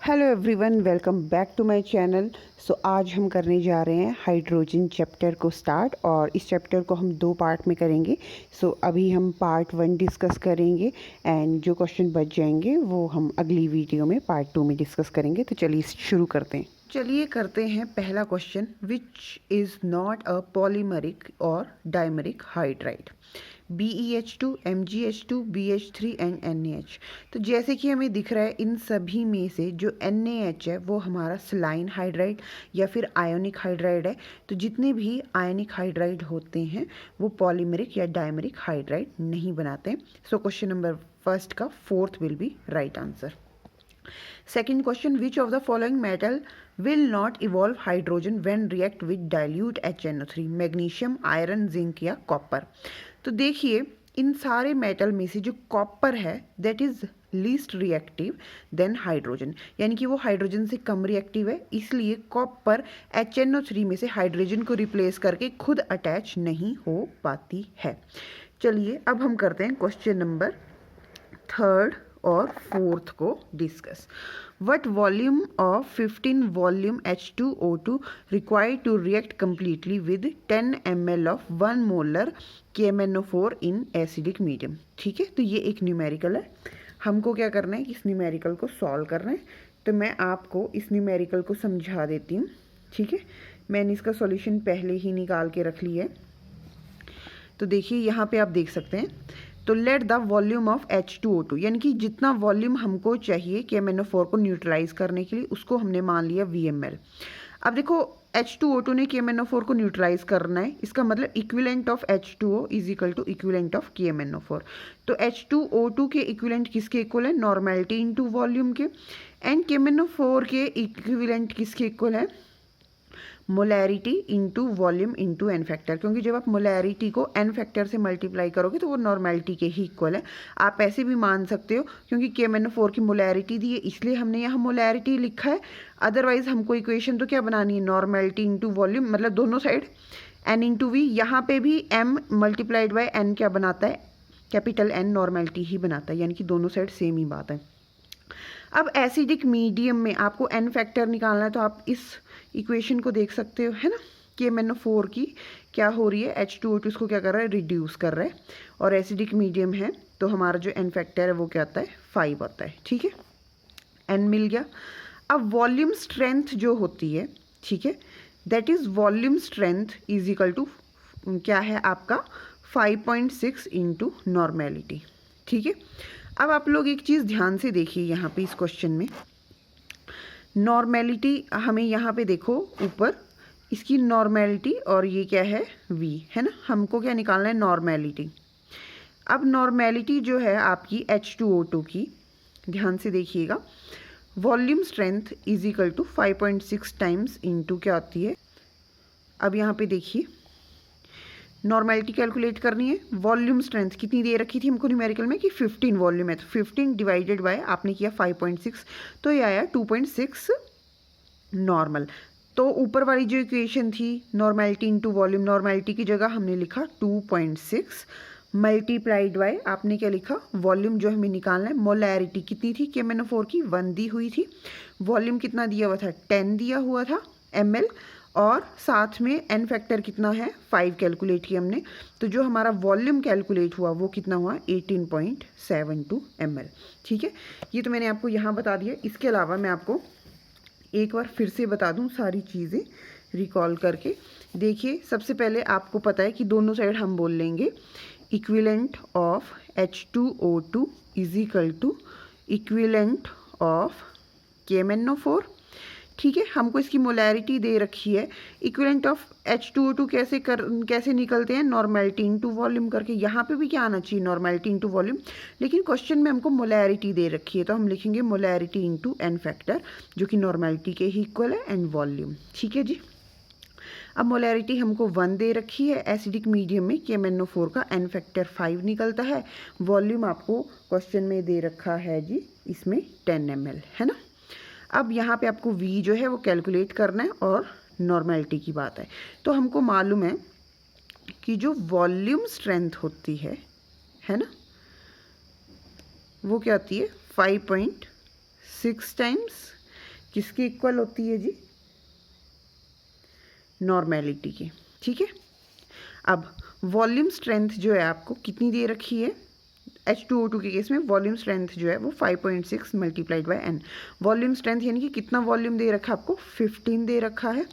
Hello everyone, welcome back to my channel. So आज हम करने जा रहे हैं हाइड्रोजन चैप्टर को स्टार्ट, और इस चैप्टर को हम 2 पार्ट में करेंगे। सो अभी हम पार्ट 1 डिस्कस करेंगे एंड जो क्वेश्चन बच जाएंगे वो हम अगली वीडियो में पार्ट 2 में डिस्कस करेंगे। तो चलिए शुरू करते हैं। चलिए करते हैं पहला question, which is not a polymeric और dimeric hydride? BeH2, MgH2, BH3 and NaH। तो जैसे कि हमें दिख रहा है, इन सभी में से जो NaH है वो हमारा सलाइन हाइड्राइड या फिर आयोनिक हाइड्राइड है। तो जितने भी आयोनिक हाइड्राइड होते हैं वो पॉलीमरिक या डायमरिक हाइड्राइड नहीं बनाते। सो क्वेश्चन नंबर फर्स्ट का 4th will be right answer. Second question, which of the following metal will not evolve hydrogen when react with dilute HNO3? Magnesium, iron, zinc या copper? तो देखिए, इन सारे metal में से जो कॉपर है that is least reactive than hydrogen, यानी कि वो हाइड्रोजन से कम रिएक्टिव है, इसलिए कॉपर HNO3 में से हाइड्रोजन को रिप्लेस करके खुद अटैच नहीं हो पाती है। चलिए अब हम करते हैं क्वेश्चन नंबर 3rd और 4th को discuss. What volume of 15 volume H2O2 required to react completely with 10 ml of 1 molar KMnO4 in acidic medium? ठीक है, तो ये एक न्यूमेरिकल है। हमको क्या करना है कि इस न्यूमेरिकल को सॉल्व करना है। तो मैं आपको इस न्यूमेरिकल को समझा देती हूँ। ठीक है, मैंने इसका सॉल्यूशन पहले ही निकाल के रख लिया है। तो देखिए यहाँ पे आप देख सकते हैं। तो let the volume of H2O2, यानी कि जितना वॉल्यूम हमको चाहिए KMnO4 को न्यूट्रलाइज करने के लिए उसको हमने मान लिया VML। अब देखो H2O2 ने KMnO4 को न्यूट्रलाइज करना है, इसका मतलब equivalent of H2O is equal to equivalent of KMnO4। तो H2O2 के इक्विवेलेंट किसके इक्वल है? नॉर्मेलिटी इनटू वॉल्यूम के। एंड KMnO4 के इक्विवेलेंट किसके इक्वल है? Molarity into volume into N factor, क्योंकि जब आप मोलैरिटी को एन फैक्टर से मल्टीप्लाई करोगे तो वो नॉर्मेलिटी के ही इक्वल है। आप ऐसे भी मान सकते हो, क्योंकि KMnO4 की मोलैरिटी दी है इसलिए हमने यहाँ मोलैरिटी लिखा है। अदरवाइज हमको इक्वेशन तो क्या बनानी है? नॉर्मेलिटी इंटू वॉल्यूम, मतलब दोनों साइड एन इंटू वी। यहाँ पे भी m मल्टीप्लाइड बाय n क्या बनाता है? कैपिटल N नॉर्मेलिटी ही बनाता है, यानी कि दोनों साइड सेम ही बात है। अब एसिडिक मीडियम में आपको एन फैक्टर निकालना है, तो आप इस इक्वेशन को देख सकते हो, है ना। KMnO4 की क्या हो रही है? H2O2 इसको क्या कर रहा है? रिड्यूस कर रहा है। और एसिडिक मीडियम है तो हमारा जो एन फैक्टर है वो क्या आता है? 5 आता है। ठीक है, एन मिल गया। अब वॉल्यूम स्ट्रेंथ जो होती है, ठीक है, that is volume strength is equal to क्या है आपका? 5.6 इंटू नॉर्मेलिटी। ठीक है, अब आप लोग एक चीज़ ध्यान से देखिए यहाँ पे इस क्वेश्चन में। नॉर्मेलिटी हमें यहाँ पे देखो ऊपर इसकी नॉर्मेलिटी, और ये क्या है? V है ना। हमको क्या निकालना है? नॉर्मेलिटी। अब नॉर्मेलिटी जो है आपकी H2O2 की, ध्यान से देखिएगा, volume strength is equal to 5.6 times into क्या होती है? अब यहाँ पे देखिए, नॉर्मेलिटी कैलकुलेट करनी है। वॉल्यूम स्ट्रेंथ कितनी दे रखी थी हमको न्यूमेरिकल में कि 15 वॉल्यूम है, तो 15 डिवाइडेड बाय आपने किया 5.6, तो ये आया 2.6 नॉर्मल। तो ऊपर वाली जो इक्वेशन थी नॉर्मेलिटी इनटू वॉल्यूम, नॉर्मेलिटी की जगह हमने लिखा 2.6 मल्टीप्लाइड बाय आपने क्या लिखा? वॉल्यूम जो हमें निकालना है। मोलैरिटी कितनी थी KMnO4 की? 1 दी हुई थी। वॉल्यूम कितना दिया हुआ था? 10 दिया हुआ था ml, और साथ में एन फैक्टर कितना है? 5 कैलकुलेट किया हमने। तो जो हमारा वॉल्यूम कैलकुलेट हुआ वो कितना हुआ? 18.72 ml। ठीक है, ये तो मैंने आपको यहाँ बता दिया। इसके अलावा मैं आपको एक बार फिर से बता दूँ सारी चीज़ें रिकॉल करके। देखिए, सबसे पहले आपको पता है कि दोनों साइड हम बोल लेंगे equivalent of H2O2 is equal to equivalent of KMnO4। ठीक है, हमको इसकी मोलैरिटी दे रखी है। इक्विवेलेंट ऑफ H2O2 कैसे निकलते हैं? नॉर्मेलिटी इनटू वॉल्यूम करके। यहाँ पे भी क्या आना चाहिए? नॉर्मेलिटी इनटू वॉल्यूम, लेकिन क्वेश्चन में हमको मोलैरिटी दे रखी है तो हम लिखेंगे मोलैरिटी इनटू एन फैक्टर, जो कि नॉर्मेलिटी के ही इक्वल है, एंड वॉल्यूम। ठीक है जी। अब मोलैरिटी हमको 1 दे रखी है। एसिडिक मीडियम में KMnO4 का एन फैक्टर 5 निकलता है। वॉल्यूम आपको क्वेश्चन में दे रखा है जी, इसमें 10 ml है ना। अब यहाँ पे आपको V जो है वो कैलकुलेट करना है, और नॉर्मेलिटी की बात है। तो हमको मालूम है कि जो वॉल्यूम स्ट्रेंथ होती है ना, वो क्या होती है? 5.6 टाइम्स किसकी इक्वल होती है जी? नॉर्मेलिटी की। ठीक है, अब वॉल्यूम स्ट्रेंथ जो है आपको कितनी दे रखी है? H2O2 के केस में वॉल्यूम स्ट्रेंथ जो है वो 5.6 multiplied by n। Volume strength यानी कि कितना वॉल्यूम दे रखा है आपको? 15 दे रखा है।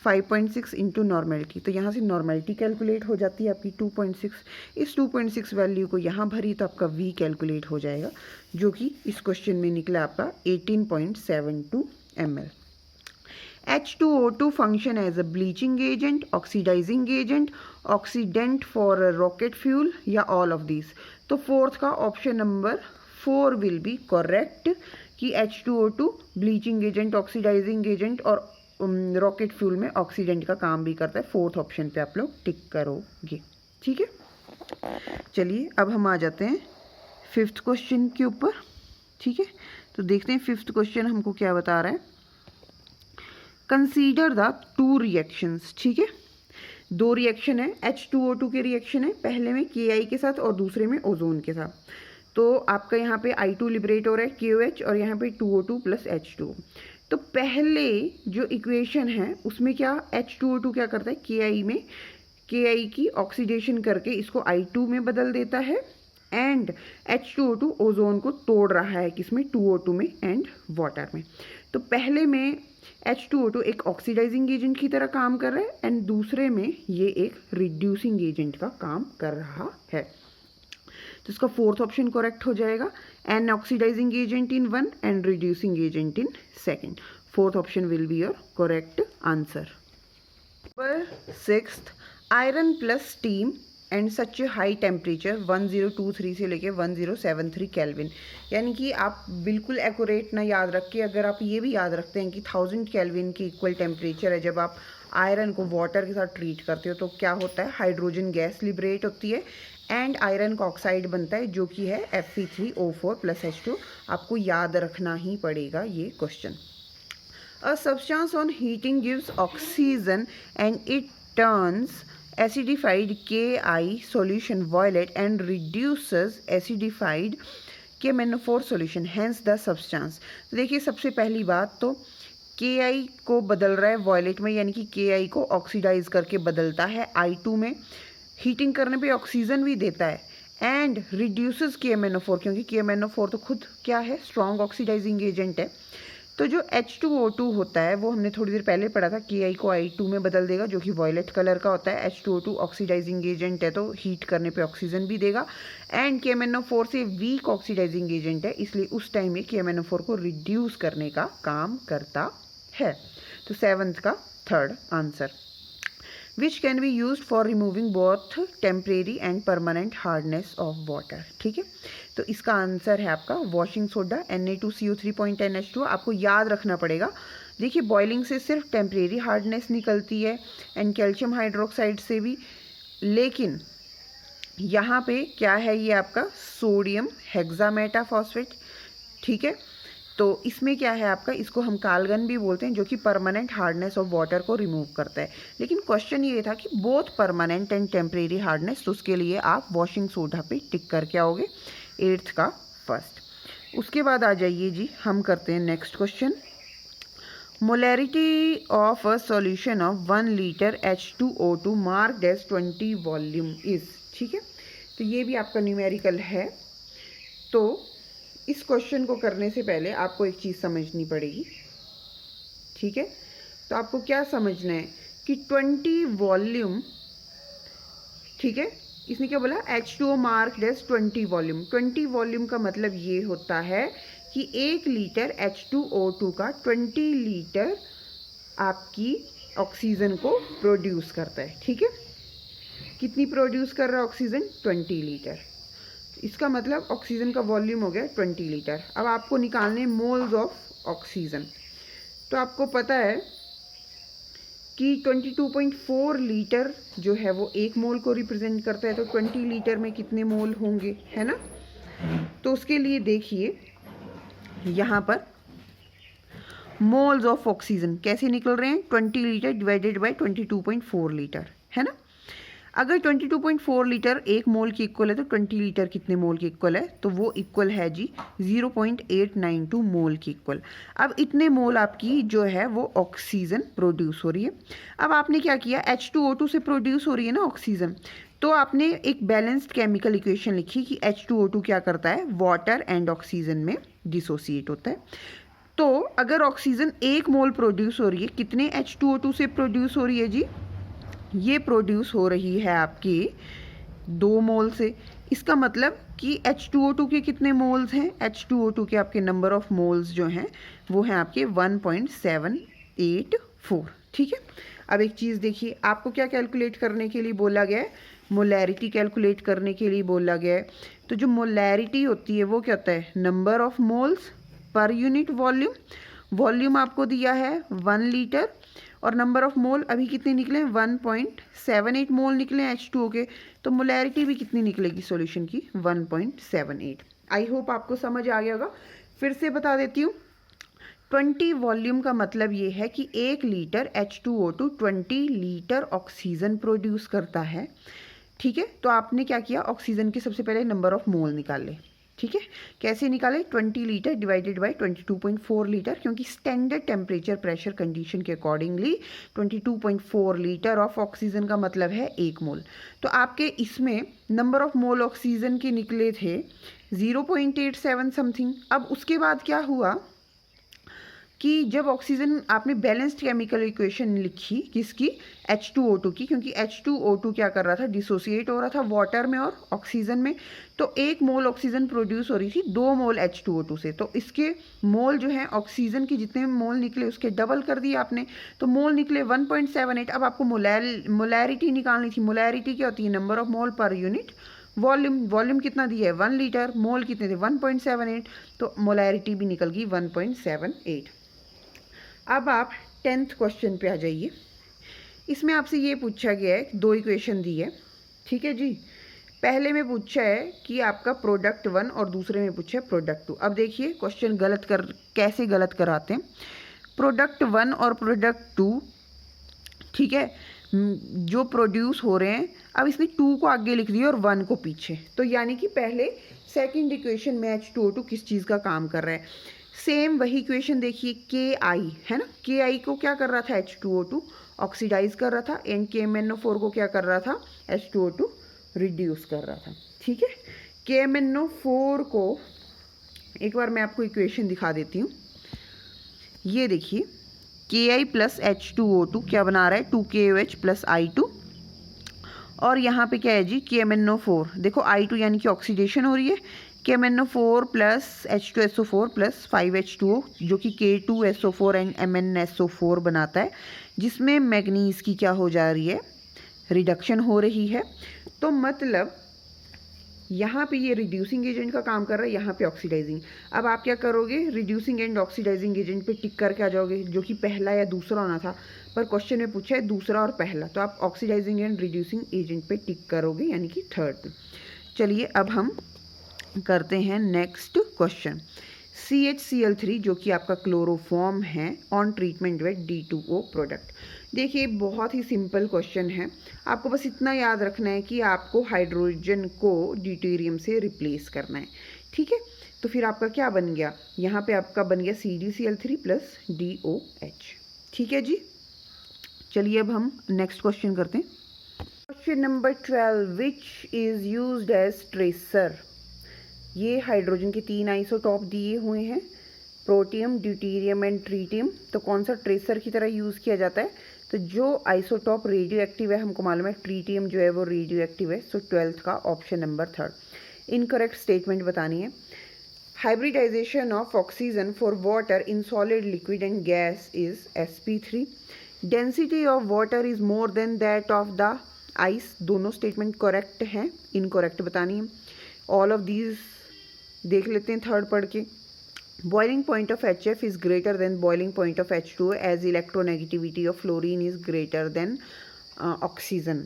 5.6 इंटू नॉर्मेलिटी, तो यहाँ से नॉर्मेलिटी कैलकुलेट हो जाती है आपकी 2.6। इस 2.6 वैल्यू को यहाँ भरी तो आपका V कैलकुलेट हो जाएगा, जो कि इस क्वेश्चन में निकला आपका 18.72 ml। H2O2 function as a bleaching agent, oxidizing agent, oxidant for a rocket fuel या all of these। तो फोर्थ का option number 4 will be correct कि H2O2 bleaching agent, oxidising agent और रॉकेट फ्यूल में oxidant का काम भी करता है। फोर्थ ऑप्शन पे आप लोग टिक करोगे। ठीक है, चलिए अब हम आ जाते हैं फिफ्थ क्वेश्चन के ऊपर। ठीक है, तो देखते हैं फिफ्थ क्वेश्चन हमको क्या बता रहा है। Consider the two reactions. ठीक है, दो रिएक्शन है, H2O2 के रिएक्शन है, पहले में Ki के साथ और दूसरे में ओजोन के साथ। तो आपका यहाँ पे I2 लिबरेट हो रहा है KOH और यहाँ पे 2O2 प्लस H2O। तो पहले जो इक्वेशन है उसमें क्या H2O2 क्या करता है, Ki की ऑक्सीडेशन करके इसको I2 में बदल देता है एंड H2O2 ओजोन को तोड़ रहा है किसमें, 2O2 में एंड वाटर में। तो पहले में H2O2 एक ऑक्सीडाइजिंग एजेंट की तरह काम कर रहा है एंड दूसरे में ये एक रिड्यूसिंग एजेंट का काम कर रहा है। तो इसका फोर्थ ऑप्शन करेक्ट हो जाएगा, an oxidising agent in one and reducing agent in second. Fourth option will be your correct answer. Number sixth, iron plus steam and such high temperature 1023 से लेके 1073 केल्विन। यानी कि आप बिल्कुल एक्यूरेट ना याद रख के अगर आप ये भी याद रखते हैं कि 1000 केल्विन की इक्वल टेम्परेचर है जब आप आयरन को वाटर के साथ ट्रीट करते हो, तो क्या होता है, हाइड्रोजन गैस लिबरेट होती है एंड आयरन का ऑक्साइड बनता है जो कि है Fe3O4 प्लस H2। आपको याद रखना ही पड़ेगा ये question. A substance on heating gives oxygen and it turns acidified Ki solution violet and reduces acidified KMnO4 solution, hence the substance। तो देखिए सबसे पहली बात तो Ki को बदल रहा है वॉयलेट में, यानी कि Ki को ऑक्सीडाइज करके बदलता है I2 में, हीटिंग करने पे ऑक्सीजन भी देता है एंड रिड्यूसेस KMnO4, क्योंकि KMnO4 तो खुद क्या है, स्ट्रॉन्ग ऑक्सीडाइजिंग एजेंट है। तो जो H2O2 होता है वो हमने थोड़ी देर पहले पढ़ा था, Ki को I2 में बदल देगा जो कि वॉयलेट कलर का होता है। H2O2 ऑक्सीडाइजिंग एजेंट है तो हीट करने पे ऑक्सीजन भी देगा एंड KMnO4 से वीक ऑक्सीडाइजिंग एजेंट है, इसलिए उस टाइम में KMnO4 को रिड्यूस करने का काम करता है। तो सेवंथ का third answer. Which can be use for removing both temporary and permanent hardness of water. ठीक है, तो इसका आंसर है आपका वॉशिंग सोडा Na2CO3.NH2। आपको याद रखना पड़ेगा, देखिए बॉइलिंग से सिर्फ टेम्परेरी हार्डनेस निकलती है एंड कैल्शियम हाइड्रोक्साइड से भी, लेकिन यहाँ पे क्या है, ये आपका सोडियम हेक्सामेटाफॉस्फेट। ठीक है, तो इसमें क्या है आपका, इसको हम कालगन भी बोलते हैं जो कि परमानेंट हार्डनेस ऑफ वाटर को रिमूव करता है। लेकिन क्वेश्चन ये था कि both permanent and temporary hardness, तो उसके लिए आप वॉशिंग सोडा पे टिक करके आओगे, एट्थ का फर्स्ट। उसके बाद आ जाइए जी, हम करते हैं next question. Molarity of a solution of 1 litre H2O2 marked as 20 volume is. ठीक है, तो ये भी आपका न्यूमेरिकल है। तो इस क्वेश्चन को करने से पहले आपको एक चीज़ समझनी पड़ेगी। ठीक है, तो आपको क्या समझना है कि 20 वॉल्यूम, ठीक है, इसने क्या बोला, H2O marked as 20 volume. 20 volume का मतलब ये होता है कि 1 लीटर H2O2 का 20 लीटर आपकी ऑक्सीजन को प्रोड्यूस करता है। ठीक है, कितनी प्रोड्यूस कर रहा है ऑक्सीजन, 20 लीटर। इसका मतलब ऑक्सीजन का वॉल्यूम हो गया 20 लीटर। अब आपको निकालने मोल्स ऑफ ऑक्सीजन। तो आपको पता है कि 22.4 लीटर जो है वो 1 मोल को रिप्रेजेंट करता है, तो 20 लीटर में कितने मोल होंगे, है ना। तो उसके लिए देखिए यहाँ पर मोल्स ऑफ ऑक्सीजन कैसे निकल रहे हैं, 20 लीटर डिवाइडेड बाय 22.4 लीटर, है ना। अगर 22.4 लीटर एक मोल के इक्वल है तो 20 लीटर कितने मोल के इक्वल है, तो वो इक्वल है जी 0.892 मोल के इक्वल। अब इतने मोल आपकी जो है वो ऑक्सीजन प्रोड्यूस हो रही है। अब आपने क्या किया, H2O2 से प्रोड्यूस हो रही है ना ऑक्सीजन, तो आपने एक बैलेंस्ड केमिकल इक्वेशन लिखी कि H2O2 क्या करता है, वाटर एंड ऑक्सीजन में डिसोसिएट होता है। तो अगर ऑक्सीजन 1 मोल प्रोड्यूस हो रही है, कितने H2O2 से प्रोड्यूस हो रही है जी, ये प्रोड्यूस हो रही है आपकी 2 मोल से। इसका मतलब कि H2O2 के कितने मोल्स हैं, H2O2 के आपके नंबर ऑफ मोल्स जो हैं वो हैं आपके 1.784। ठीक है। अब एक चीज़ देखिए, आपको क्या कैलकुलेट करने के लिए बोला गया है, मोलैरिटी कैलकुलेट करने के लिए बोला गया है। तो जो मोलैरिटी होती है वो क्या होता है, number of moles per unit volume. Volume आपको दिया है 1 लीटर और नंबर ऑफ मोल अभी कितने निकले, 1.78 मोल निकले H2O के, तो मोलैरिटी भी कितनी निकलेगी सॉल्यूशन की, 1.78। आई होप आपको समझ आ गया होगा। फिर से बता देती हूँ, 20 वॉल्यूम का मतलब ये है कि 1 litre H2O2 20 litre oxygen produce करता है। ठीक है, तो आपने क्या किया, ऑक्सीजन के सबसे पहले नंबर ऑफ मोल निकाल ले। ठीक है, कैसे निकाले, 20 लीटर डिवाइडेड बाय 22.4 लीटर, क्योंकि स्टैंडर्ड टेम्परेचर प्रेशर कंडीशन के अकॉर्डिंगली 22.4 लीटर ऑफ ऑक्सीजन का मतलब है 1 मोल। तो आपके इसमें नंबर ऑफ मोल ऑक्सीजन के निकले थे 0.87 समथिंग। अब उसके बाद क्या हुआ कि जब ऑक्सीजन आपने बैलेंस्ड केमिकल इक्वेशन लिखी किसकी, H2O2 की, क्योंकि H2O2 क्या कर रहा था, डिसोसिएट हो रहा था वाटर में और ऑक्सीजन में। तो 1 मोल ऑक्सीजन प्रोड्यूस हो रही थी 2 मोल H2O2 से, तो इसके मोल जो है ऑक्सीजन के जितने मोल निकले उसके डबल कर दिए आपने, तो मोल निकले 1.78। अब आपको मोलैरिटी निकालनी थी। मोलैरिटी क्या होती है, number of mole per unit volume. Volume कितना दिया है, 1 लीटर, मोल कितने थे 1.78, तो मोलैरिटी भी निकल गई 1.78। अब आप 10th क्वेश्चन पे आ जाइए। इसमें आपसे ये पूछा गया है, 2 इक्वेशन दी है। ठीक है जी, पहले में पूछा है कि आपका प्रोडक्ट 1 और दूसरे में पूछा है प्रोडक्ट 2। अब देखिए क्वेश्चन कैसे गलत कराते हैं। प्रोडक्ट 1 और प्रोडक्ट 2, ठीक है, जो प्रोड्यूस हो रहे हैं, अब इसने 2 को आगे लिख दिया और 1 को पीछे, तो यानी कि पहले सेकंड इक्वेशन में H2O2 किस चीज़ का काम कर रहा है। सेम वही इक्वेशन देखिए, KI है ना, KI को क्या कर रहा था, H2O2 ऑक्सीडाइज कर रहा था, एंड KMnO4 को क्या कर रहा था, H2O2 रिड्यूस कर रहा था। ठीक है, KMnO4 को एक बार मैं आपको इक्वेशन दिखा देती हूँ। ये देखिए, Ki प्लस H2O2 क्या बना रहा है, 2KOH प्लस I2, और यहाँ पे क्या है जी, KMnO4। देखो I2 यानी कि ऑक्सीडेशन हो रही है, KMnO4 plus H2SO4 plus 5H2O जो कि K2SO4 एंड MnSO4 बनाता है, जिसमें मैग्नीज की क्या हो जा रही है, रिडक्शन हो रही है। तो मतलब यहाँ पे ये रिड्यूसिंग एजेंट का काम कर रहा है, यहाँ पे ऑक्सीडाइजिंग। अब आप क्या करोगे, रिड्यूसिंग एंड ऑक्सीडाइजिंग एजेंट पे टिक करके आ जाओगे, जो कि पहला या दूसरा होना था, पर क्वेश्चन में पूछा है दूसरा और पहला, तो आप ऑक्सीडाइजिंग एंड रिड्यूसिंग एजेंट पे टिक करोगे, यानी कि थर्ड। चलिए अब हम करते हैं नेक्स्ट क्वेश्चन। CHCl3 जो कि आपका क्लोरोफॉर्म है on treatment with D2O product. देखिए बहुत ही सिंपल क्वेश्चन है, आपको बस इतना याद रखना है कि आपको हाइड्रोजन को ड्यूटेरियम से रिप्लेस करना है। ठीक है, तो फिर आपका क्या बन गया, यहाँ पे आपका बन गया CdCl3 प्लस DOH। ठीक है जी, चलिए अब हम नेक्स्ट क्वेश्चन करते हैं। Question number 12, which is used as tracer. ये हाइड्रोजन के 3 आइसोटॉप दिए हुए हैं, प्रोटियम, ड्यूटेरियम एंड ट्रीटियम। तो कौन सा ट्रेसर की तरह यूज़ किया जाता है, तो जो आइसोटॉप रेडियो एक्टिव है, हमको मालूम है ट्रीटियम जो है वो रेडियो एक्टिव है, सो 12th का ऑप्शन नंबर 3। इनकरेक्ट स्टेटमेंट बतानी है। Hybridisation of oxygen for water in solid, liquid and gas is sp3। Density of water is more than that of the ice. दोनों स्टेटमेंट करेक्ट हैं, incorrect बतानी है। All of these देख लेते हैं third पढ़ के। Boiling point of HF is greater than boiling point of H2O as electronegativity of fluorine is greater than oxygen।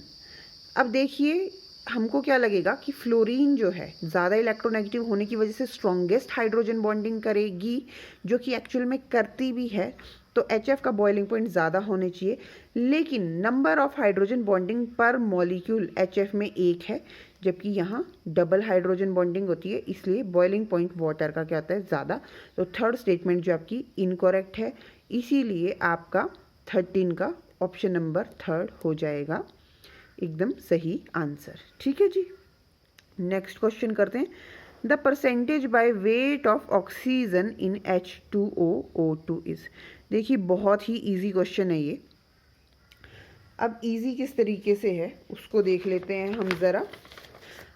अब देखिए हमको क्या लगेगा कि फ्लोरीन जो है ज़्यादा इलेक्ट्रोनेगेटिव होने की वजह से स्ट्रॉन्गेस्ट हाइड्रोजन बॉन्डिंग करेगी, जो कि एक्चुअल में करती भी है। तो HF का बॉइलिंग पॉइंट ज़्यादा होने चाहिए, लेकिन नंबर ऑफ हाइड्रोजन बॉन्डिंग पर मॉलिक्यूल HF में 1 है, जबकि यहाँ डबल हाइड्रोजन बॉन्डिंग होती है, इसलिए बॉइलिंग पॉइंट वाटर का क्या होता है, ज़्यादा। तो थर्ड स्टेटमेंट जो आपकी इनकरेक्ट है, इसीलिए आपका 13 का ऑप्शन नंबर 3 हो जाएगा एकदम सही आंसर। ठीक है जी, नेक्स्ट क्वेश्चन करते हैं। The percentage by weight of oxygen in H2O is. देखिए बहुत ही इजी क्वेश्चन है ये। अब इजी किस तरीके से है उसको देख लेते हैं हम ज़रा।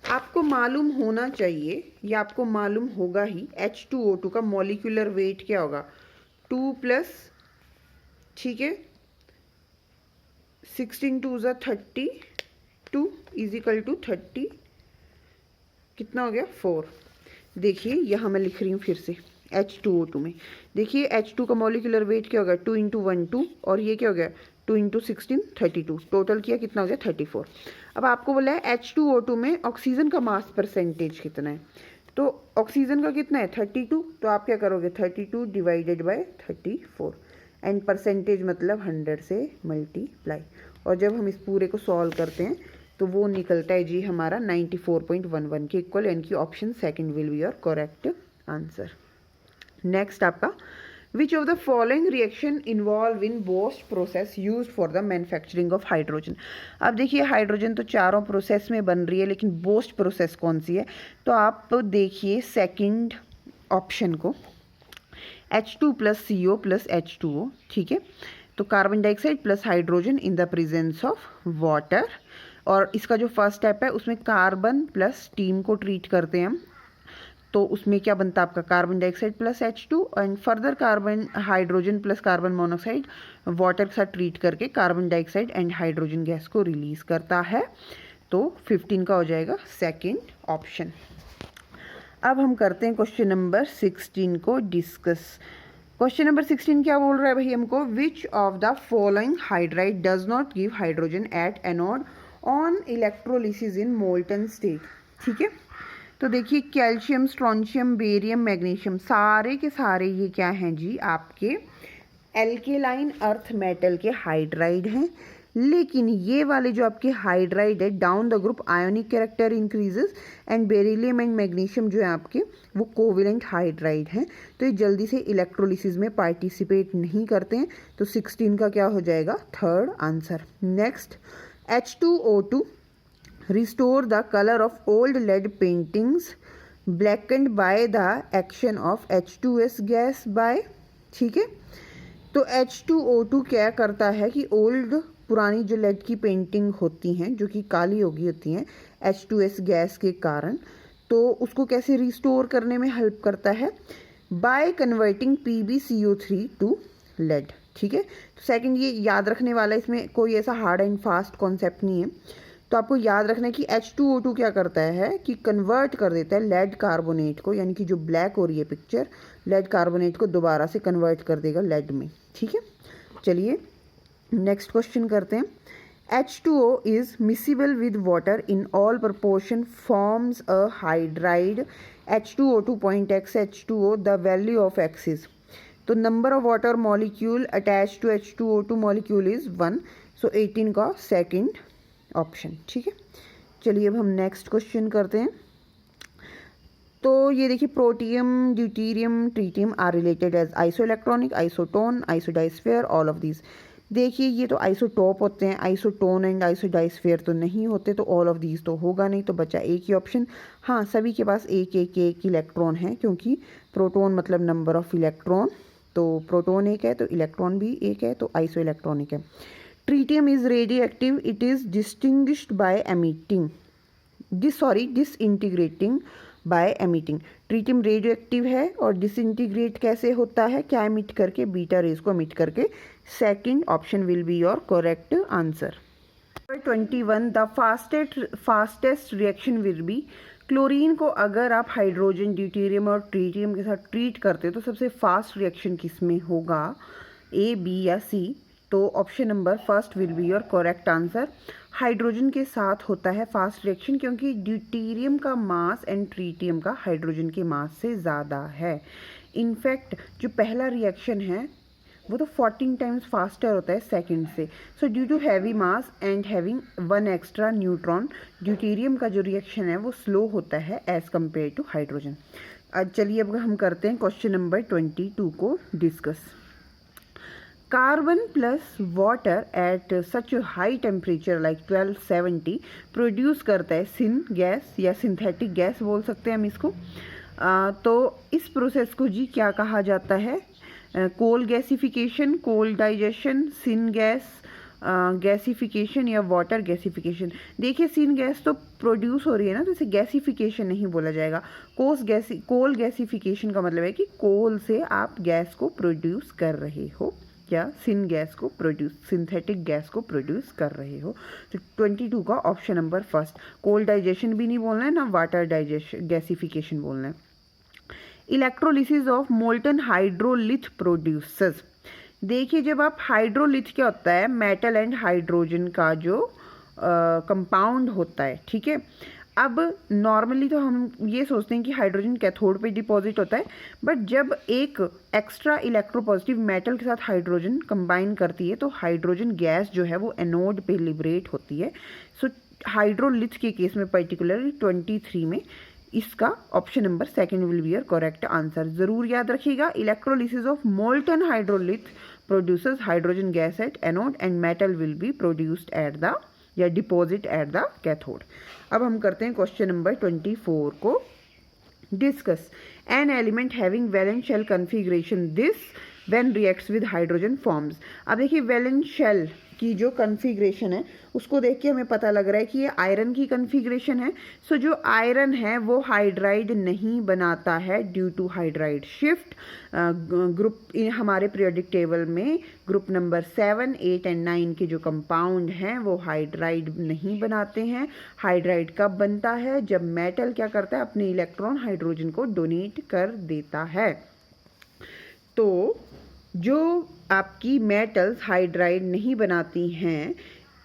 आपको मालूम होना चाहिए या आपको मालूम होगा ही H2O2 का मॉलिक्यूलर वेट क्या होगा, 2 प्लस, ठीक है, 16 2 ज़ा 32 इजिकल टू 30, कितना हो गया 4। देखिए यहाँ मैं लिख रही हूँ फिर से H2O2 में। देखिए H2 का मॉलिक्यूलर वेट क्या होगा, 2 × 1 2, और ये क्या हो गया 2 × 16 32, टोटल किया कितना हो गया 34। अब आपको बोला है H2O2 में ऑक्सीजन का मास परसेंटेज कितना है, तो ऑक्सीजन का कितना है 32, तो आप क्या करोगे 32 डिवाइडेड बाय 34, एंड परसेंटेज मतलब 100 से मल्टीप्लाई, और जब हम इस पूरे को सॉल्व करते हैं तो वो निकलता है जी हमारा 94.11 के इक्वल, यानी कि option second will be your correct answer. Next आपका, which of the following reaction involve in Bosch process used for the manufacturing of hydrogen. अब देखिए हाइड्रोजन तो चारों प्रोसेस में बन रही है, लेकिन बोस्ट प्रोसेस कौन सी है, तो आप देखिए सेकंड ऑप्शन को, H2 + CO + H2O, ठीक है, तो carbon dioxide plus hydrogen in the presence of water, और इसका जो फर्स्ट स्टेप है उसमें कार्बन प्लस स्टीम को ट्रीट करते हैं हम, तो उसमें क्या बनता है आपका carbon dioxide plus H2, and further carbon hydrogen plus carbon monoxide water के साथ ट्रीट करके carbon dioxide and hydrogen gas को रिलीज करता है। तो 15 का हो जाएगा सेकेंड ऑप्शन। अब हम करते हैं क्वेश्चन नंबर 16 को डिस्कस। क्वेश्चन नंबर 16 क्या बोल रहा है भाई हमको, विच of the following hydride does not give hydrogen at anode on electrolysis in molten state. ठीक है, तो देखिए कैल्शियम, स्ट्रोंशियम, बेरियम, मैग्नीशियम, सारे के सारे ये क्या हैं जी आपके एल्केलाइन अर्थ मेटल के हाइड्राइड हैं, लेकिन ये वाले जो आपके हाइड्राइड है down the group ionic character increases, and beryllium and magnesium जो है आपके वो कोवेलेंट हाइड्राइड हैं, तो ये जल्दी से इलेक्ट्रोलिसिस में पार्टिसिपेट नहीं करते हैं, तो 16 का क्या हो जाएगा third answer. Next, H2O2 restore the color of old lead paintings blackened by the action of H2S gas by, ठीक है, तो H2O2 क्या करता है कि ओल्ड पुरानी जो लेड की पेंटिंग होती हैं जो कि काली हो गई होती हैं H2S गैस के कारण, तो उसको कैसे रिस्टोर करने में हेल्प करता है, by converting PbCO3 to lead. ठीक है, तो सेकंड ये याद रखने वाला, इसमें कोई ऐसा हार्ड एंड फास्ट कॉन्सेप्ट नहीं है, तो आपको याद रखना है कि H2O2 क्या करता है कि कन्वर्ट कर देता है लेड कार्बोनेट को, यानी कि जो ब्लैक हो रही है पिक्चर, लेड कार्बोनेट को दोबारा से कन्वर्ट कर देगा लेड में। ठीक है, चलिए नेक्स्ट क्वेश्चन करते हैं। H2O is miscible with water in all proportion forms a hydride H2O2.x H2O, the value of x is, तो number of water molecule attach to H2O2 molecule is 1, so 18 का second option. ठीक है, चलिए अब हम next question करते हैं। तो ये देखिए protium, deuterium, tritium are related as isoelectronic, isotone, isodiaphere, all of these. देखिए ये तो आइसोटोप होते हैं, आइसोटोन एंड आइसोडाइस्फेयर तो नहीं होते, तो ऑल ऑफ दीज तो होगा नहीं, तो बचा एक ही ऑप्शन। हाँ, सभी के पास एक एक एक इलेक्ट्रॉन है, क्योंकि प्रोटोन मतलब नंबर ऑफ इलेक्ट्रॉन, तो प्रोटोन एक है तो इलेक्ट्रॉन भी एक है, तो आइसो इलेक्ट्रॉनिक है। Tritium is radio active, it is distinguished by emitting disintegrating by emitting. Tritium radio active है और डिसइंटीग्रेट कैसे होता है, क्या एमिट करके, बीटा रेज को एमिट करके। Second option will be your correct answer. 21 the fastest reaction will be, chlorine को अगर आप हाइड्रोजन, ड्यूटेरियम और ट्रीटियम के साथ ट्रीट करते हो तो सबसे फास्ट रिएक्शन किस में होगा, ए, बी या सी। तो option number first will be your correct answer. Hydrogen के साथ होता है फास्ट रिएक्शन क्योंकि ड्यूटेरियम का मास एंड ट्रीटियम का हाइड्रोजन के मास से ज़्यादा है। इनफैक्ट जो पहला रिएक्शन है वो तो 14 टाइम्स फास्टर होता है सेकंड से। So due to heavy mass and having one extra neutron, deuterium का जो रिएक्शन है वो स्लो होता है एज कम्पेयर टू हाइड्रोजन। चलिए अब हम करते हैं क्वेश्चन नंबर 22 को discuss. Carbon plus water at such high temperature like 1270 produce करता है सिन गैस या सिंथेटिक गैस बोल सकते हैं हम इसको। तो इस प्रोसेस को जी क्या कहा जाता है? कोल गैसिफिकेशन, कोल डाइजेशन, सिन गैस गैसिफिकेशन या वाटर गैसिफिकेशन। देखिए सिन गैस तो प्रोड्यूस हो रही है ना, तो इसे गैसिफिकेशन नहीं बोला जाएगा। कोल गैसिफिकेशन का मतलब है कि कोल से आप गैस को प्रोड्यूस कर रहे हो या सिन गैस को प्रोड्यूस, सिंथेटिक गैस को प्रोड्यूस कर रहे हो। तो 22 का ऑप्शन नंबर फर्स्ट। कोल डाइजेशन भी नहीं बोलना है ना वाटर डाइजेशन गैसिफिकेशन बोलना है। Electrolysis of molten hydrolith produces. देखिए जब आप हाइड्रोलिथ क्या होता है, मेटल एंड हाइड्रोजन का जो कंपाउंड होता है, ठीक है। अब नॉर्मली तो हम ये सोचते हैं कि हाइड्रोजन कैथोड पे डिपॉजिट होता है, बट जब एक एक्स्ट्रा इलेक्ट्रोपॉजिटिव मेटल के साथ हाइड्रोजन कंबाइन करती है तो हाइड्रोजन गैस जो है वो एनोड पे लिबरेट होती है। सो हाइड्रोलिथ के केस में पर्टिकुलरली 23 में इसका option number second will be your correct answer. जरूर याद रखिएगा, electrolysis of molten hydrolith produces hydrogen gas at anode and metal will be produced at the या डिपॉजिट एट द कैथोड। अब हम करते हैं क्वेश्चन नंबर 24 को discuss. An element having valence shell configuration this when reacts with hydrogen forms. अब देखिए valence shell की जो कन्फिग्रेशन है उसको देख के हमें पता लग रहा है कि ये आयरन की कन्फिग्रेशन है। सो जो आयरन है वो हाइड्राइड नहीं बनाता है due two hydride shift. Group हमारे पीरियोडिक टेबल में ग्रुप नंबर 7, 8 एंड 9 के जो कंपाउंड हैं वो हाइड्राइड नहीं बनाते हैं। हाइड्राइड कब बनता है? जब मेटल क्या करता है, अपने इलेक्ट्रॉन हाइड्रोजन को डोनेट कर देता है। तो जो आपकी मेटल्स हाइड्राइड नहीं बनाती हैं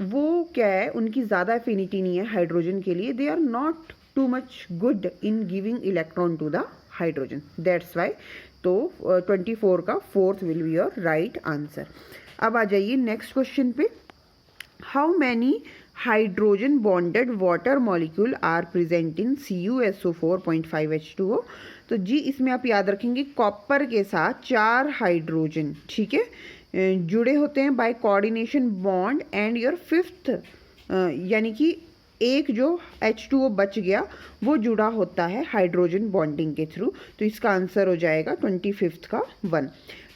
वो क्या है, उनकी ज़्यादा एफिनिटी नहीं है हाइड्रोजन के लिए। They are not too much good in giving electron to the hydrogen, that's why. तो 24 का fourth will be your right answer. अब आ जाइए नेक्स्ट क्वेश्चन पे। How many hydrogen bonded water molecule are present in CuSO4.5H2O। तो जी इसमें आप याद रखेंगे कॉपर के साथ 4 हाइड्रोजन, ठीक है, जुड़े होते हैं by coordination bond and your fifth, यानी कि एक जो H2O बच गया वो जुड़ा होता है हाइड्रोजन बॉन्डिंग के थ्रू। तो इसका आंसर हो जाएगा 25th का 1।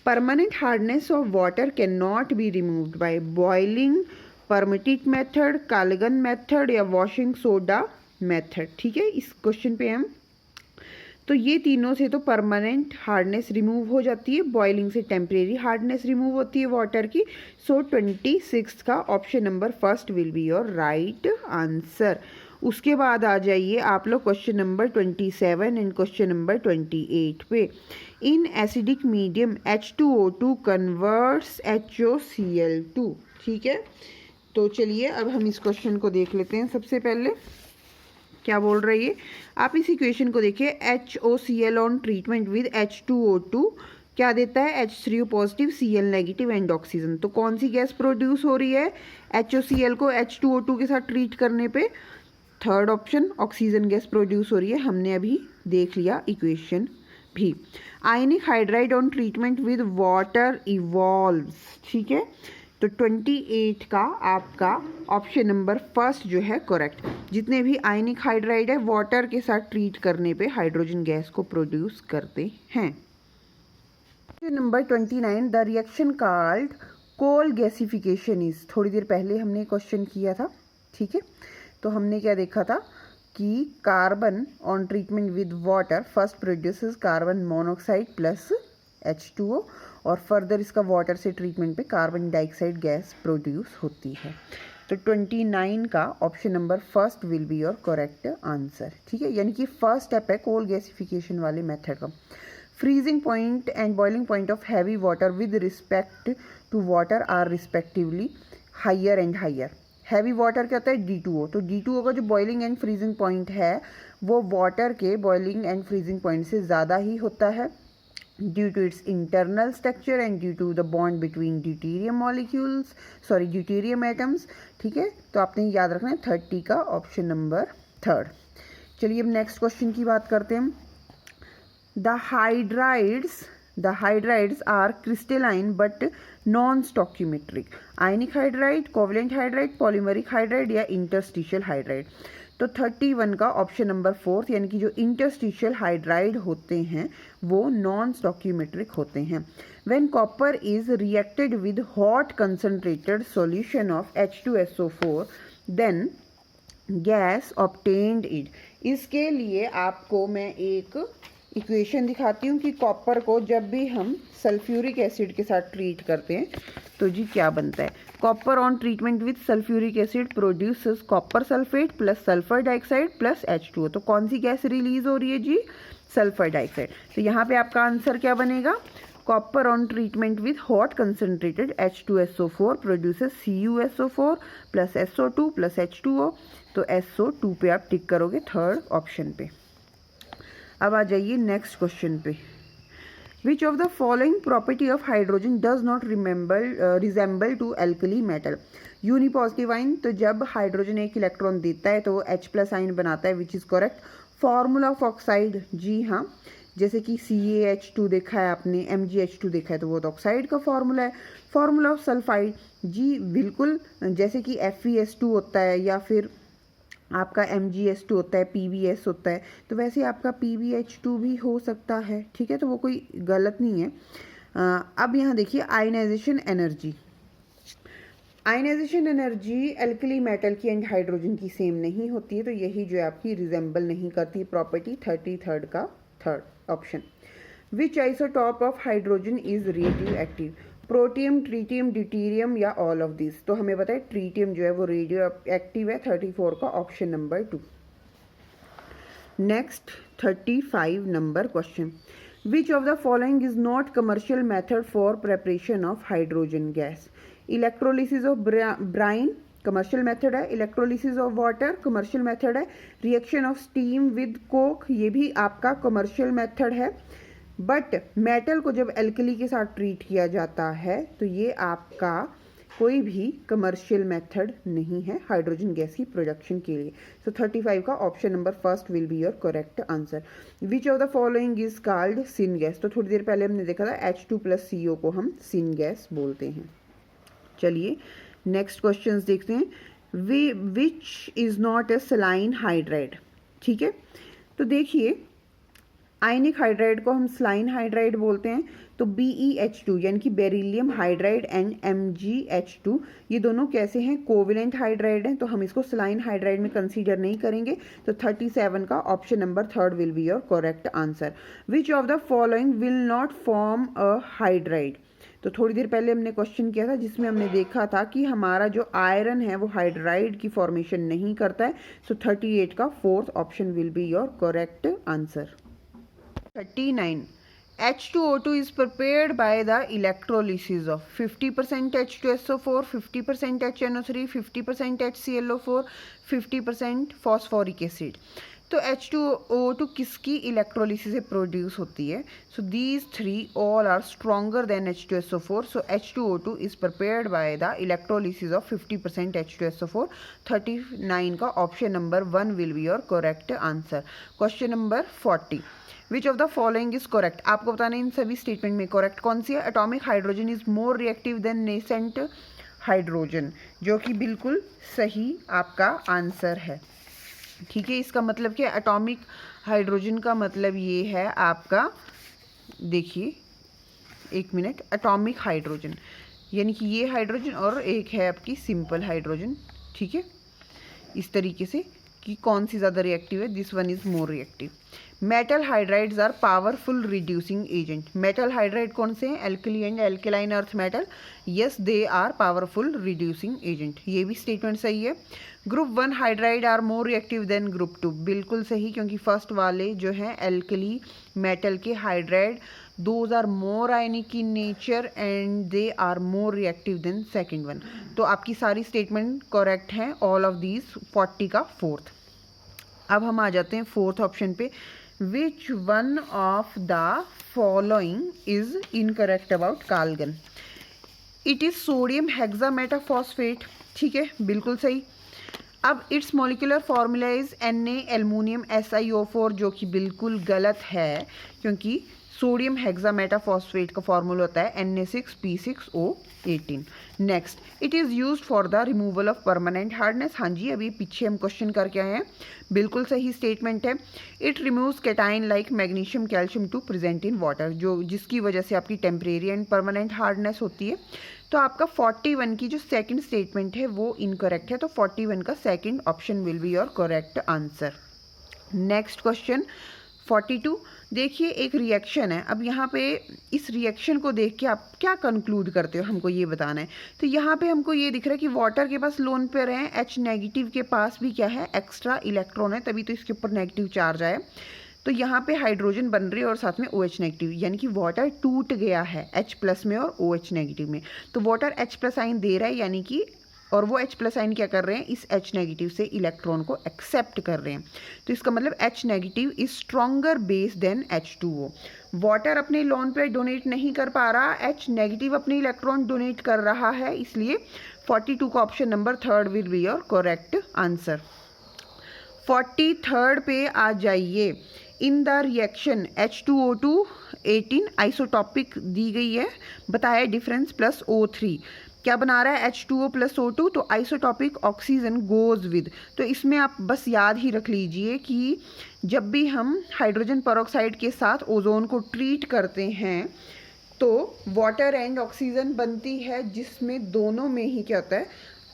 Permanent hardness of water can not be removed by boiling, permutit method, Calgon method या वॉशिंग सोडा मेथड, ठीक है। इस क्वेश्चन पे हम तो ये तीनों से तो परमानेंट हार्डनेस रिमूव हो जाती है, बॉइलिंग से टेम्परेरी हार्डनेस रिमूव होती है वाटर की। सो 26 का option number first will be your right answer. उसके बाद आ जाइए आप लोग question number 27 and question number 28 पे। In acidic medium H2O2 converts HOCl2, ठीक है। तो चलिए अब हम इस क्वेश्चन को देख लेते हैं। सबसे पहले क्या बोल रही है, आप इस इक्वेशन को देखिए। HOCl on treatment with H2O2 क्या देता है? H3O positive, Cl negative and oxygen. तो कौन सी गैस प्रोड्यूस हो रही है HOCl को H2O2 के साथ ट्रीट करने पे? Third option oxygen gas produce हो रही है, हमने अभी देख लिया इक्वेशन भी। Ionic hydride on treatment with water evolves, ठीक है। तो 28 का आपका ऑप्शन नंबर फर्स्ट जो है करेक्ट। जितने भी आयनिक हाइड्राइड है वाटर के साथ ट्रीट करने पे हाइड्रोजन गैस को प्रोड्यूस करते हैं। Number 29 the reaction called coal gasification is. थोड़ी देर पहले हमने क्वेश्चन किया था, ठीक है। तो हमने क्या देखा था कि carbon on treatment with water first produces carbon monoxide plus H2O और फर्दर इसका वाटर से ट्रीटमेंट पे कार्बन डाइऑक्साइड गैस प्रोड्यूस होती है। तो 29 का option number first will be your correct answer, ठीक है। यानी कि फर्स्ट स्टेप है कोल गैसिफिकेशन वाले मेथड का। freezing point and boiling point of heavy water with respect to water are respectively higher and higher. Heavy water क्या होता है D2O, तो D2O का जो बॉइलिंग एंड फ्रीजिंग पॉइंट है वो वाटर के बॉइलिंग एंड फ्रीजिंग पॉइंट से ज़्यादा ही होता है due to its internal structure and due to the bond between deuterium atoms. ठीक है, तो आपने याद रखना है 30 का ऑप्शन नंबर 3. चलिए अब नेक्स्ट क्वेश्चन की बात करते हैं. The hydrides are crystalline but non-stoichiometric. Ionic hydride, covalent hydride, polymeric hydride या interstitial hydride. तो 31 का ऑप्शन नंबर 4 यानी कि जो इंटरस्टिशियल हाइड्राइड होते हैं वो नॉन स्टॉकियोमेट्रिक होते हैं. When copper is reacted with hot concentrated solution of H2SO4 then gas obtained it. इसके लिए आपको मैं एक इक्वेशन दिखाती हूँ कि कॉपर को जब भी हम सल्फ्यूरिक एसिड के साथ ट्रीट करते हैं तो जी क्या बनता है. Copper on treatment with sulphuric acid produces copper sulphate plus sulphur dioxide plus H2O. तो कौन सी गैस रिलीज हो रही है जी, सल्फर डाइऑक्साइड. तो यहाँ पे आपका आंसर क्या बनेगा, copper on treatment with hot concentrated H2SO4 produces CuSO4 plus SO2 plus H2O. तो SO2 पे आप टिक करोगे थर्ड ऑप्शन पे. अब आ जाइए नेक्स्ट क्वेश्चन पे. Which of the following property of hydrogen does not resemble to alkali metal. Unipositive ion, तो जब हाइड्रोजन एक इलेक्ट्रॉन देता है तो वो H+ आइन बनाता है which is correct. Formula of oxide, जी हाँ, जैसे कि CaH2 देखा है आपने, MgH2 देखा है तो वो तो ऑक्साइड का फॉर्मूला है. फॉर्मूला ऑफ सल्फाइड, जी बिल्कुल, जैसे कि FeS2 होता है या फिर आपका MgS2 होता है, PbS होता है, तो वैसे आपका PbH2 भी हो सकता है. ठीक है, तो वो कोई गलत नहीं है. अब यहाँ देखिए ionization energy. Ionization energy alkali metal की एंड हाइड्रोजन की सेम नहीं होती है, तो यही जो है आपकी रिजेंबल नहीं करती प्रॉपर्टी 33rd का third option. Which isotope of hydrogen is radio active. Protium, tritium, deuterium या ऑल ऑफ दिस. तो हमें पता है ट्रीटियम जो है वो रेडियो एक्टिव है, 34 का option number 2. Next 35 number question. Which of the following is not commercial method for preparation of hydrogen gas. Electrolysis of brine commercial method है, electrolysis of water commercial method है, reaction of steam with coke ये भी आपका commercial method है. But metal को जब alkali के साथ ट्रीट किया जाता है तो ये आपका कोई भी कमर्शियल मेथड नहीं है हाइड्रोजन गैस की प्रोडक्शन के लिए. सो 35 का option number first will be your correct answer. Which of the following is called syn gas. तो थोड़ी देर पहले हमने देखा था H2 + CO को हम सिन गैस बोलते हैं. चलिए नेक्स्ट क्वेश्चंस देखते हैं. विच is not a saline hydride. ठीक है, तो देखिए आयनिक हाइड्राइड को हम स्लाइन हाइड्राइड बोलते हैं. तो BeH2 यानी कि बेरिलियम हाइड्राइड एंड MgH2 ये दोनों कैसे हैं, कोवेलेंट हाइड्राइड हैं, तो हम इसको स्लाइन हाइड्राइड में कंसीडर नहीं करेंगे. तो 37 का option number 3 will be your correct answer. Which of the following will not form a hydride. तो थोड़ी देर पहले हमने क्वेश्चन किया था जिसमें हमने देखा था कि हमारा जो आयरन है वो हाइड्राइड की फॉर्मेशन नहीं करता है. सो 38 का fourth option will be your correct answer. 39. H2O2 is prepared by the electrolysis of 50% H2SO4, 50% HNO3, 50% HClO4, 50% phosphoric acid. तो H2O2 किसकी इलेक्ट्रोलिसिस से प्रोड्यूस होती है. So these three all are stronger than H2SO4. So H2O2 is prepared by the electrolysis of 50% H2SO4. 39 का option number 1 will be your correct answer. Question number 40. Which of the following is correct. आपको बताना इन सभी statement में correct कौन सी है. Atomic hydrogen is more reactive then nascent hydrogen, जो कि बिल्कुल सही आपका आंसर है. ठीक है, इसका मतलब क्या, एटॉमिक हाइड्रोजन का मतलब ये है आपका, देखिए एक मिनट, एटॉमिक हाइड्रोजन यानी कि ये हाइड्रोजन और एक है आपकी सिंपल हाइड्रोजन. ठीक है, इस तरीके से कि कौन सी ज़्यादा रिएक्टिव है, this one is more reactive. Metal hydrides are powerful reducing agent. Metal hydride कौन से हैं, alkali and alkaline earth metal, yes they are powerful reducing agent, ये भी स्टेटमेंट सही है। Group 1 hydride are more reactive than group 2, बिल्कुल सही, क्योंकि फर्स्ट वाले जो हैं एल्कली मेटल के hydride, those are more ionic in nature and they are more reactive than second one. तो आपकी सारी स्टेटमेंट करेक्ट हैं, ऑल ऑफ दीज 40 का फोर्थ। अब हम आ जाते हैं फोर्थ ऑप्शन पे, which one of the following is incorrect about Calgon. It is sodium hexametaphosphate, ठीक है, बिल्कुल सही। अब it's molecular formula is Na aluminium SiO4, जो कि बिल्कुल गलत है, क्योंकि सोडियम हेक्सामेटाफॉस्फेट का फॉर्मूला होता है Na6P6O18। Next, it is used for the removal of permanent hardness, हाँ जी, अभी पीछे हम क्वेश्चन करके आए हैं, बिल्कुल सही स्टेटमेंट है। It removes cation like magnesium calcium to present in water, जो जिसकी वजह से आपकी टेम्परेरी एंड परमानेंट हार्डनेस होती है। तो आपका 41 की जो सेकंड स्टेटमेंट है वो इनकरेक्ट है, तो 41 का second option will be your correct answer. Next question 42, देखिए एक रिएक्शन है। अब यहाँ पे इस रिएक्शन को देख के आप क्या कंक्लूड करते हो, हमको ये बताना है। तो यहाँ पे हमको ये दिख रहा है कि वाटर के पास लोन पेयर है, H नेगेटिव के पास भी क्या है, एक्स्ट्रा इलेक्ट्रॉन है, तभी तो इसके ऊपर नेगेटिव चार्ज आया। तो यहाँ पे हाइड्रोजन बन रही है और साथ में OH नेगेटिव, यानी कि वाटर टूट गया है H प्लस में और OH नेगेटिव में। तो वाटर H प्लस आइन दे रहा है, यानी कि और वो H प्लस आइन क्या कर रहे हैं, इस H नेगेटिव से इलेक्ट्रॉन को एक्सेप्ट कर रहे हैं। तो इसका मतलब H negative is stronger base than H2O। Water अपने लोन पे डोनेट नहीं कर पा रहा, H नेगेटिव अपने इलेक्ट्रॉन डोनेट कर रहा है, इसलिए 42 का option number third will be your correct answer. 43rd पे आ जाइए। In the reaction H2O2 18 isotopic दी गई है, बताया डिफरेंस प्लस O3 क्या बना रहा है, H2O प्लस O2, तो आइसोटॉपिक ऑक्सीजन गोज विद। तो इसमें आप बस याद ही रख लीजिए कि जब भी हम हाइड्रोजन पेरोक्साइड के साथ ओजोन को ट्रीट करते हैं तो वाटर एंड ऑक्सीजन बनती है, जिसमें दोनों में ही क्या होता है,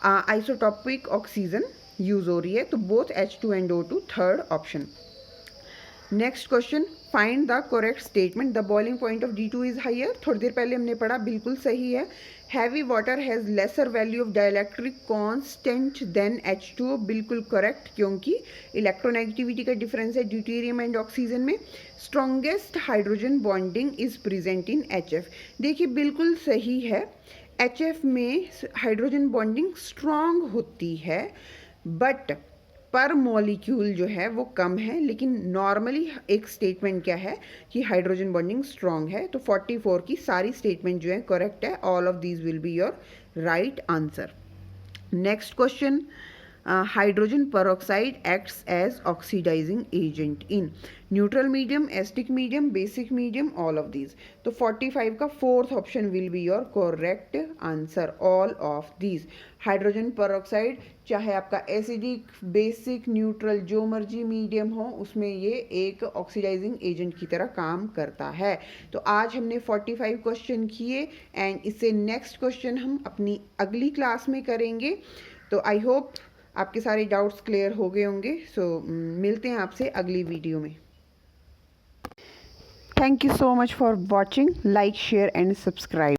आइसोटॉपिक ऑक्सीजन यूज हो रही है। तो both H2 and O2, third option. Next question, find the correct statement, the boiling point of D2 is higher. थोड़ी देर पहले हमने पढ़ा, बिल्कुल सही है। Heavy water has lesser value of dielectric constant than H2O, बिल्कुल करेक्ट, क्योंकि इलेक्ट्रोनेगेटिविटी का डिफरेंस है ड्यूटेरियम एंड ऑक्सीजन में। Strongest hydrogen bonding is present in HF, देखिए बिल्कुल सही है, HF में हाइड्रोजन बॉन्डिंग स्ट्रॉन्ग होती है, बट पर मॉलिक्यूल जो है वो कम है, लेकिन नॉर्मली एक स्टेटमेंट क्या है कि हाइड्रोजन बॉन्डिंग स्ट्रॉन्ग है। तो 44 की सारी स्टेटमेंट जो है करेक्ट है, all of these will be your right answer. Next question, hydrogen peroxide acts as oxidizing agent in neutral medium, acidic medium, basic medium, all of these. तो 45 का fourth option will be your correct answer, all of these. Hydrogen peroxide चाहे आपका acidic, basic, neutral, जो मर्जी medium हो, उसमें ये एक ऑक्सीडाइजिंग एजेंट की तरह काम करता है। तो आज हमने 45 क्वेश्चन किए एंड इससे नेक्स्ट क्वेश्चन हम अपनी अगली क्लास में करेंगे। तो आई होप आपके सारे डाउट्स क्लियर हो गए होंगे। सो मिलते हैं आपसे अगली वीडियो में। Thank you so much for watching, like, share and subscribe.